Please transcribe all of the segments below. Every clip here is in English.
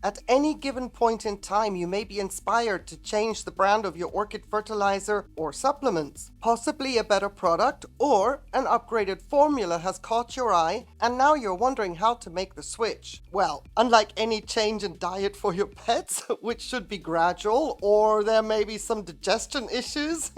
At any given point in time, you may be inspired to change the brand of your orchid fertilizer or supplements. Possibly a better product or an upgraded formula has caught your eye, and now you're wondering how to make the switch. Well, unlike any change in diet for your pets, which should be gradual, or there may be some digestion issues,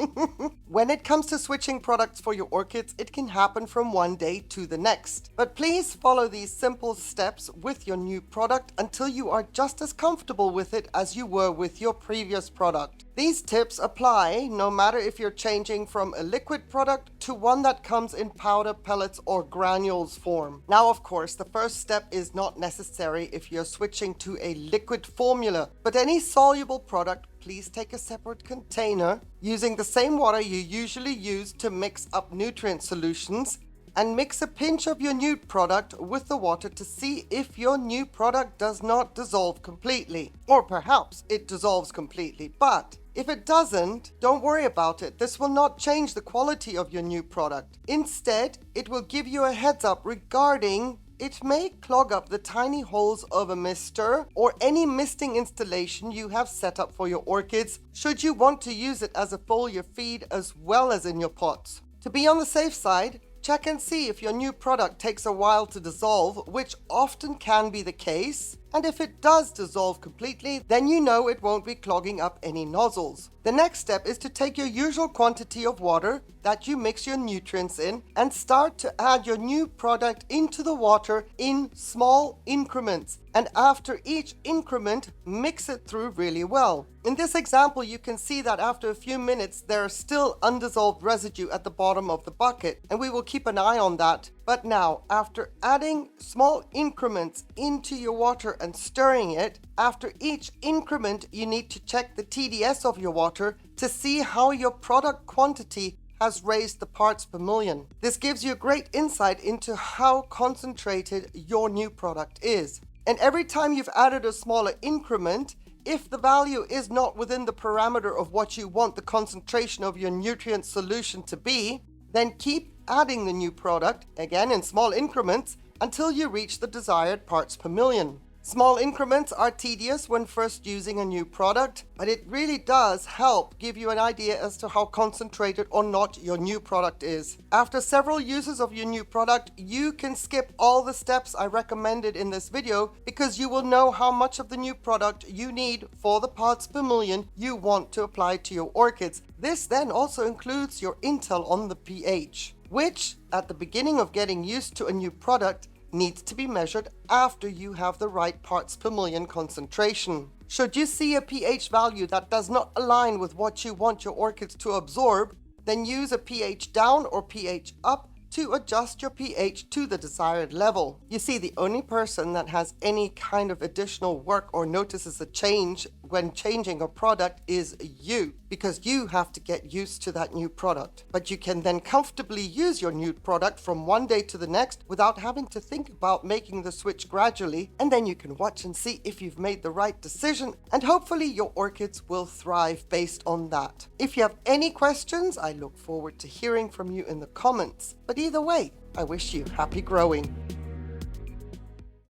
when it comes to switching products for your orchids, it can happen from one day to the next. But please follow these simple steps with your new product until you are just as comfortable with it as you were with your previous product. These tips apply no matter if you're changing from a liquid product to one that comes in powder, pellets, or granules form. Now, of course, the first step is not necessary if you're switching to a liquid formula, but any soluble product, please take a separate container using the same water you usually use to mix up nutrient solutions, and mix a pinch of your new product with the water to see if your new product does not dissolve completely. Or perhaps it dissolves completely, but if it doesn't, don't worry about it. This will not change the quality of your new product. Instead, it will give you a heads up regarding it may clog up the tiny holes of a mister or any misting installation you have set up for your orchids, should you want to use it as a foliar feed as well as in your pots. To be on the safe side, check and see if your new product takes a while to dissolve, which often can be the case. And if it does dissolve completely, then you know it won't be clogging up any nozzles. The next step is to take your usual quantity of water that you mix your nutrients in and start to add your new product into the water in small increments. And after each increment, mix it through really well. In this example, you can see that after a few minutes, there is still undissolved residue at the bottom of the bucket, and we will keep an eye on that. But now, after adding small increments into your water and stirring it, after each increment, you need to check the TDS of your water to see how your product quantity has raised the parts per million. This gives you a great insight into how concentrated your new product is. And every time you've added a smaller increment, if the value is not within the parameter of what you want the concentration of your nutrient solution to be, then keep adding the new product, again in small increments, until you reach the desired parts per million. Small increments are tedious when first using a new product, but it really does help give you an idea as to how concentrated or not your new product is. After several uses of your new product, you can skip all the steps I recommended in this video because you will know how much of the new product you need for the parts per million you want to apply to your orchids. This then also includes your intel on the pH, which at the beginning of getting used to a new product needs to be measured after you have the right parts per million concentration. Should you see a pH value that does not align with what you want your orchids to absorb, then use a pH down or pH up to adjust your pH to the desired level. You see, the only person that has any kind of additional work or notices a change when changing a product is you, because you have to get used to that new product. But you can then comfortably use your new product from one day to the next without having to think about making the switch gradually, and then you can watch and see if you've made the right decision, and hopefully your orchids will thrive based on that. If you have any questions, I look forward to hearing from you in the comments. But either way, I wish you happy growing.